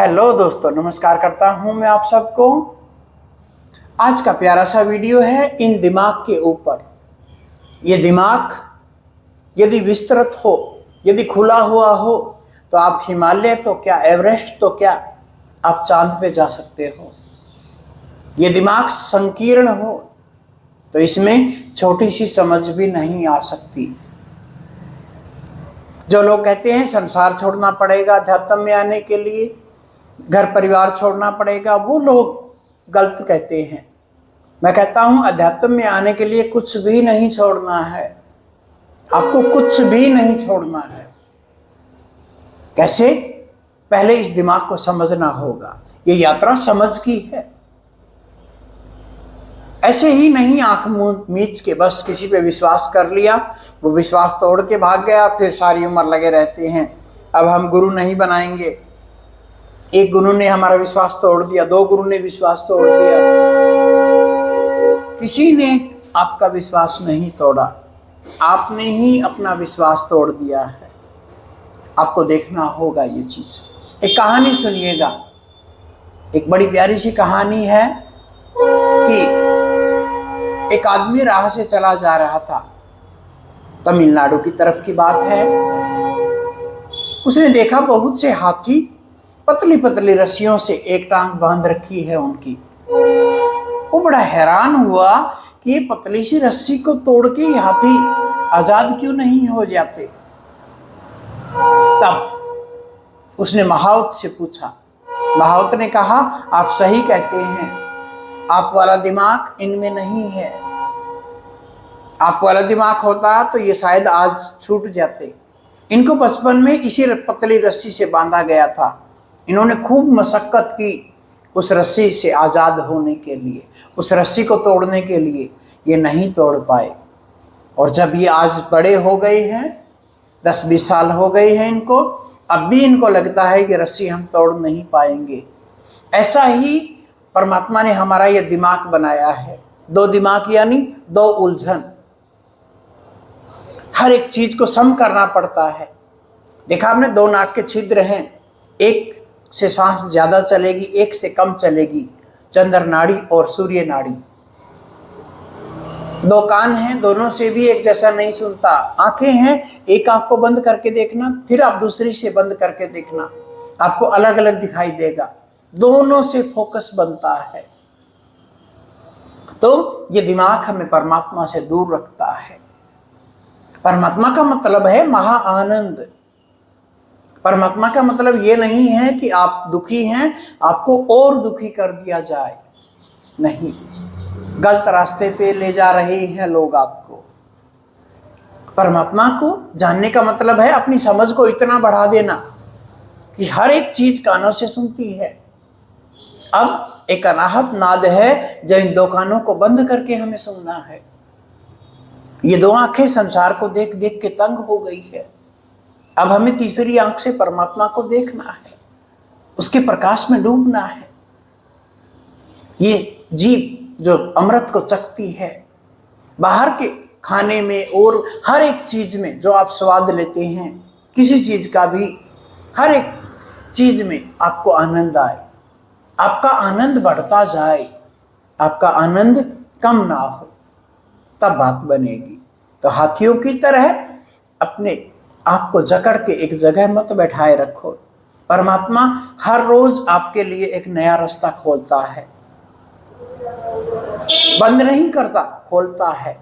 Hello दोस्तों, नमस्कार करता हूं मैं आप सबको। आज का प्यारा सा वीडियो है इन दिमाग के ऊपर। ये दिमाग यदि विस्तृत हो, यदि खुला हुआ हो, तो आप हिमालय तो क्या, एवरेस्ट तो क्या, आप चांद पे जा सकते हो। ये दिमाग संकीर्ण हो तो इसमें छोटी सी समझ भी नहीं आ सकती। जो लोग कहते हैं संसार छोड़ना पड़ेगा अध्यात्म में आने के लिए, घर परिवार छोड़ना पड़ेगा, वो लोग गलत कहते हैं। मैं कहता हूं अध्यात्म में आने के लिए कुछ भी नहीं छोड़ना है, आपको कुछ भी नहीं छोड़ना है। कैसे? पहले इस दिमाग को समझना होगा। ये यात्रा समझ की है, ऐसे ही नहीं आंख मीच के बस किसी पे विश्वास कर लिया, वो विश्वास तोड़ के भाग गया, फिर सारी उम्र लगे रहते हैं अब हम गुरु नहीं बनाएंगे। एक गुरु ने हमारा विश्वास तोड़ दिया, दो गुरु ने विश्वास तोड़ दिया, किसी ने आपका विश्वास नहीं तोड़ा, आपने ही अपना विश्वास तोड़ दिया है। आपको देखना होगा ये चीज। एक कहानी सुनिएगा, एक बड़ी प्यारी सी कहानी है कि एक आदमी राह से चला जा रहा था, तमिलनाडु की तरफ की बात है। उसने देखा बहुत से हाथी पतली पतली रस्सियों से एक टांग बांध रखी है उनकी। वो बड़ा हैरान हुआ कि ये पतली सी रस्सी को तोड़ के ये हाथी आजाद क्यों नहीं हो जाते। तब उसने महावत से पूछा। महावत ने कहा, आप सही कहते हैं, आप वाला दिमाग इनमें नहीं है। आप वाला दिमाग होता तो ये शायद आज छूट जाते। इनको बचपन में इसी पतली रस्सी से बांधा गया था। इन्होंने खूब मशक्कत की उस रस्सी से आज़ाद होने के लिए, उस रस्सी को तोड़ने के लिए। ये नहीं तोड़ पाए। और जब ये आज बड़े हो गए हैं, 10-20 साल हो गए हैं इनको, अब भी इनको लगता है कि रस्सी हम तोड़ नहीं पाएंगे। ऐसा ही परमात्मा ने हमारा ये दिमाग बनाया है। दो दिमाग यानी दो उलझन। हर एक चीज को सम करना पड़ता है। देखा आपने, दो नाक के छिद्र हैं, एक से सांस ज्यादा चलेगी, एक से कम चलेगी। चंद्र नाड़ी और सूर्य नाड़ी। दो कान हैं, दोनों से भी एक जैसा नहीं सुनता। आंखें हैं, एक आंख को बंद करके देखना, फिर आप दूसरी से बंद करके देखना, आपको अलग अलग दिखाई देगा। दोनों से फोकस बनता है। तो ये दिमाग हमें परमात्मा से दूर रखता है। परमात्मा का मतलब है महा आनंद। परमात्मा का मतलब ये नहीं है कि आप दुखी हैं, आपको और दुखी कर दिया जाए। नहीं, गलत रास्ते पे ले जा रहे हैं लोग आपको। परमात्मा को जानने का मतलब है अपनी समझ को इतना बढ़ा देना कि हर एक चीज कानों से सुनती है। अब एक अनाहत नाद है जो इन दो कानों को बंद करके हमें सुनना है। ये दो आंखें संसार को देख देख के तंग हो गई है। अब हमें तीसरी आंख से परमात्मा को देखना है, उसके प्रकाश में डूबना है। ये जीभ जो अमृत को चखती है, बाहर के खाने में और हर एक चीज में जो आप स्वाद लेते हैं, किसी चीज का भी, हर एक चीज में आपको आनंद आए, आपका आनंद बढ़ता जाए, आपका आनंद कम ना हो, तब बात बनेगी। तो हाथियों की तरह अपने आप को जकड़ के एक जगह मत बैठाए रखो। परमात्मा हर रोज आपके लिए एक नया रास्ता खोलता है, बंद नहीं करता, खोलता है।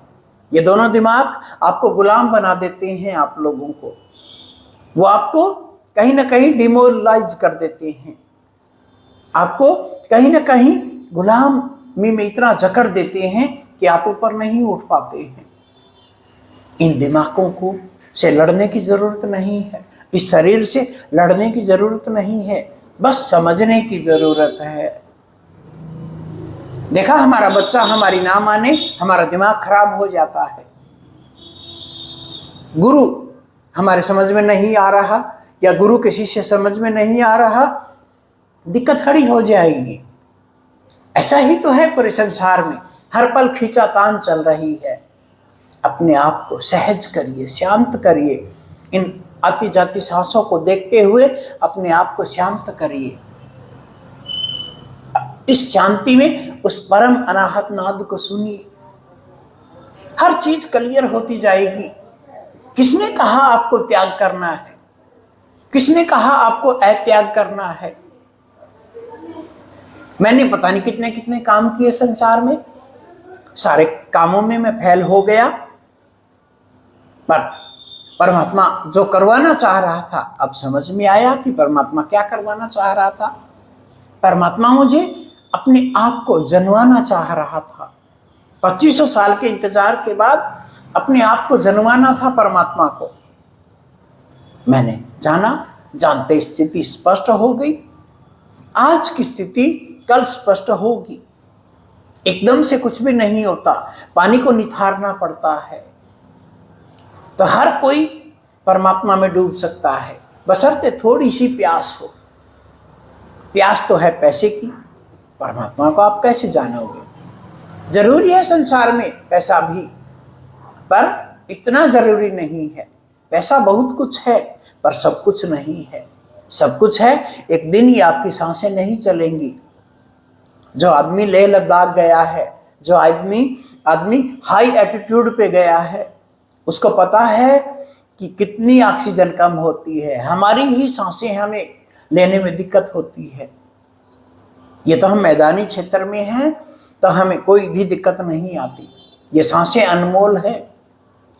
ये दोनों दिमाग आपको गुलाम बना देते हैं। आप लोगों को वो आपको कहीं ना कहीं डिमोरलाइज कर देते हैं, आपको कहीं ना कहीं गुलामी में इतना जकड़ देते हैं कि आप ऊपर नहीं उठ पाते हैं। इन दिमागों को से लड़ने की जरूरत नहीं है, इस शरीर से लड़ने की जरूरत नहीं है, बस समझने की जरूरत है। देखा, हमारा बच्चा हमारी ना माने, हमारा दिमाग खराब हो जाता है। गुरु हमारे समझ में नहीं आ रहा या गुरु के शिष्य समझ में नहीं आ रहा, दिक्कत खड़ी हो जाएगी। ऐसा ही तो है पूरे संसार में, हर पल खींचातान चल रही है। अपने आप को सहज करिए, शांत करिए। इन आती जाती सांसों को देखते हुए अपने आप को शांत करिए। इस शांति में उस परम अनाहत नाद को सुनिए, हर चीज क्लियर होती जाएगी। किसने कहा आपको त्याग करना है? किसने कहा आपको अत्याग करना है? मैंने पता नहीं कितने कितने काम किए संसार में, सारे कामों में मैं फेल हो गया, पर परमात्मा जो करवाना चाह रहा था, अब समझ में आया कि परमात्मा क्या करवाना चाह रहा था। परमात्मा मुझे अपने आप को जनवाना चाह रहा था। 2500 साल के इंतजार के बाद अपने आप को जनवाना था परमात्मा को। मैंने जाना, जानते स्थिति स्पष्ट हो गई। आज की स्थिति कल स्पष्ट होगी। एकदम से कुछ भी नहीं होता, पानी को निथारना पड़ता है। तो हर कोई परमात्मा में डूब सकता है, बशर्ते थोड़ी सी प्यास हो। प्यास तो है पैसे की, परमात्मा को आप कैसे जानोगे? जरूरी है संसार में पैसा भी, पर इतना जरूरी नहीं है। पैसा बहुत कुछ है, पर सब कुछ नहीं है। सब कुछ है, एक दिन ही आपकी सांसें नहीं चलेंगी। जो आदमी लेह लद्दाख गया है, जो आदमी हाई एटीट्यूड पे गया है, उसको पता है कि कितनी ऑक्सीजन कम होती है। हमारी ही सांसें हमें लेने में दिक्कत होती है। ये तो हम मैदानी क्षेत्र में हैं, तो हमें कोई भी दिक्कत नहीं आती। ये सांसें अनमोल है।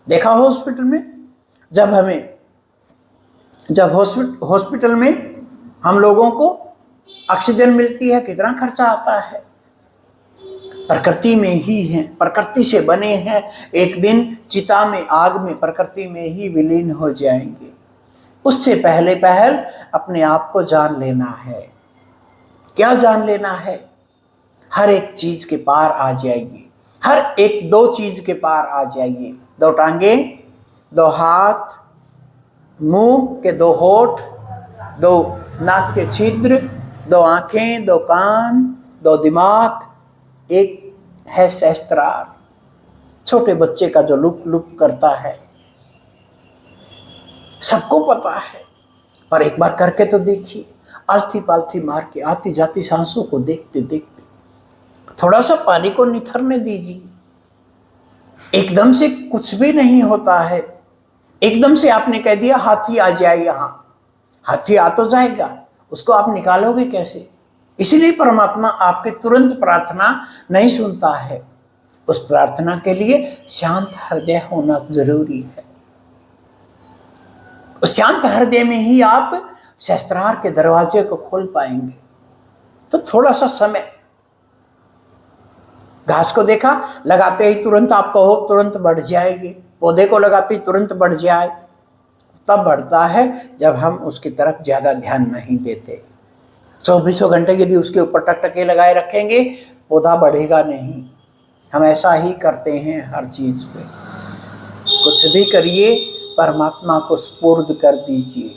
देखा हॉस्पिटल में, जब हॉस्पिटल में हम लोगों को ऑक्सीजन मिलती है, कितना खर्चा आता है। प्रकृति में ही है, प्रकृति से बने हैं। एक दिन चिता में, आग में, प्रकृति में ही विलीन हो जाएंगे। उससे पहले पहल अपने आप को जान लेना है। क्या जान लेना है? हर एक चीज के पार आ जाइए। हर एक दो चीज के पार आ जाइए। 2 टांगे, 2 हाथ, मुंह के 2 होठ, 2 नाक के छिद्र, 2 आंखें, 2 कान, 2 दिमाग, एक है सहस्त्रार। छोटे बच्चे का जो लुप लुप करता है, सबको पता है, पर एक बार करके तो देखिए। आलथी पालथी मार के आती जाती सांसों को देखते देखते थोड़ा सा पानी को निथरने दीजिए। एकदम से कुछ भी नहीं होता है। एकदम से आपने कह दिया हाथी आ जाए यहां, हाथी आ तो जाएगा, उसको आप निकालोगे कैसे? इसलिए परमात्मा आपके तुरंत प्रार्थना नहीं सुनता है। उस प्रार्थना के लिए शांत हृदय होना जरूरी है। उस शांत हृदय में ही आप सहस्त्रार के दरवाजे को खोल पाएंगे। तो थोड़ा सा समय, घास को देखा, लगाते ही तुरंत आपको हो तुरंत बढ़ जाएगी। पौधे को लगाते ही तुरंत बढ़ जाए, तब बढ़ता है जब हम उसकी तरफ ज्यादा ध्यान नहीं देते। 24 घंटे यदि उसके ऊपर टकटके लगाए रखेंगे, पौधा बढ़ेगा नहीं। हम ऐसा ही करते हैं हर चीज पे। कुछ भी करिए, परमात्मा को सुपुर्द कर दीजिए,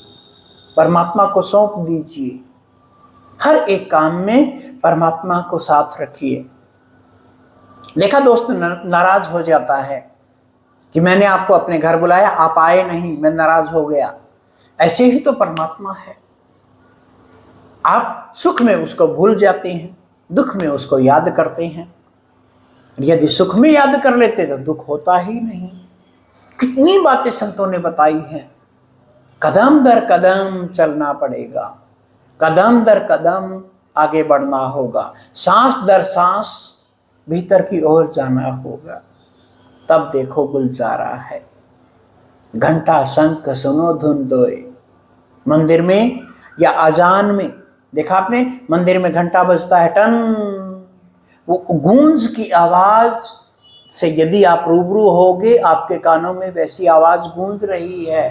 परमात्मा को सौंप दीजिए। हर एक काम में परमात्मा को साथ रखिए। देखा दोस्त नाराज हो जाता है कि मैंने आपको अपने घर बुलाया, आप आए नहीं, मैं नाराज हो गया। ऐसे ही तो परमात्मा है। आप सुख में उसको भूल जाते हैं, दुख में उसको याद करते हैं। यदि सुख में याद कर लेते तो दुख होता ही नहीं। कितनी बातें संतों ने बताई हैं। कदम दर कदम चलना पड़ेगा, कदम दर कदम आगे बढ़ना होगा, सांस दर सांस भीतर की ओर जाना होगा। तब देखो गुलजारा है। घंटा शंख सुनो धुन दोए। मंदिर में या अजान में देखा आपने, मंदिर में घंटा बजता है, टन, वो गूंज की आवाज से यदि आप रूबरू होगे, आपके कानों में वैसी आवाज गूंज रही है।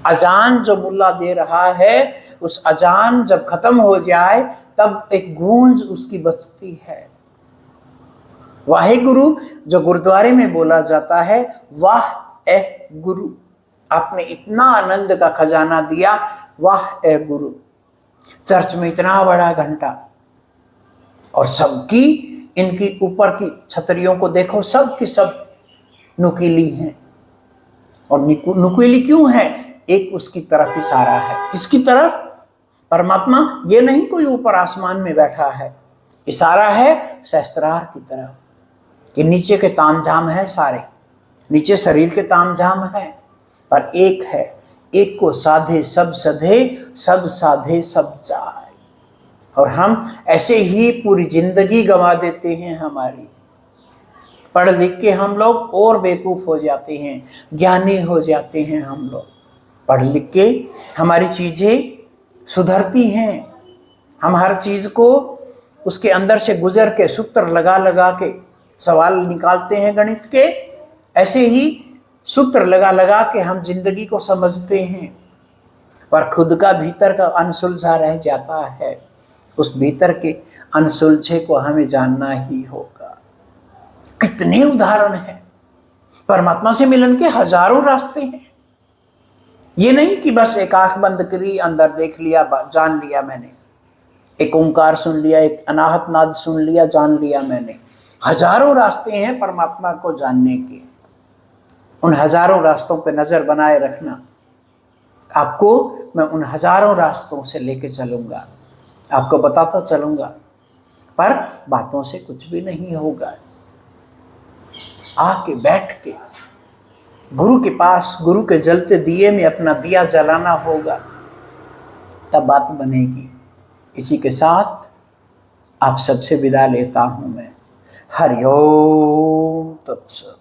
अजान जो मुल्ला दे रहा है, उस अजान जब खत्म हो जाए तब एक गूंज उसकी बजती है। वाहे गुरु जो गुरुद्वारे में बोला जाता है, वाह ए गुरु, आपने इतना आनंद का खजाना दिया, वाह ए गुरु। चर्च में इतना बड़ा घंटा, और सबकी, इनकी ऊपर की छतरियों को देखो, सब की सब नुकीली हैं। और नुकीली क्यों है? एक उसकी तरफ इशारा है। किसकी तरफ? परमात्मा। ये नहीं कोई ऊपर आसमान में बैठा है, इशारा है सहस्त्रार की तरफ कि नीचे के तामझाम है सारे, नीचे शरीर के तामझाम है, पर एक है, एक को साधे सब सधे, सब साधे सब जाए। और हम ऐसे ही पूरी जिंदगी गंवा देते हैं हमारी। पढ़ लिख के हम लोग और बेवकूफ़ हो जाते हैं, ज्ञानी हो जाते हैं हम लोग। पढ़ लिख के हमारी चीज़ें सुधरती हैं, हम हर चीज़ को उसके अंदर से गुजर के सूत्र लगा लगा के सवाल निकालते हैं गणित के। ऐसे ही सूत्र लगा लगा के हम जिंदगी को समझते हैं, पर खुद का भीतर का अनसुलझा रह जाता है। उस भीतर के अनसुलझे को हमें जानना ही होगा। कितने उदाहरण हैं, परमात्मा से मिलन के हजारों रास्ते हैं। ये नहीं कि बस एक आंख बंद करी, अंदर देख लिया, जान लिया मैंने, एक ओंकार सुन लिया, एक अनाहत नाद सुन लिया, जान लिया मैंने। हजारों रास्ते हैं परमात्मा को जानने के। उन हजारों रास्तों पे नजर बनाए रखना। आपको मैं उन हजारों रास्तों से लेके चलूंगा, आपको बताता चलूंगा, पर बातों से कुछ भी नहीं होगा। आके बैठ के गुरु के पास, गुरु के जलते दिए में अपना दिया जलाना होगा, तब बात बनेगी। इसी के साथ आप सबसे विदा लेता हूं मैं। हरि ओम तत्सत।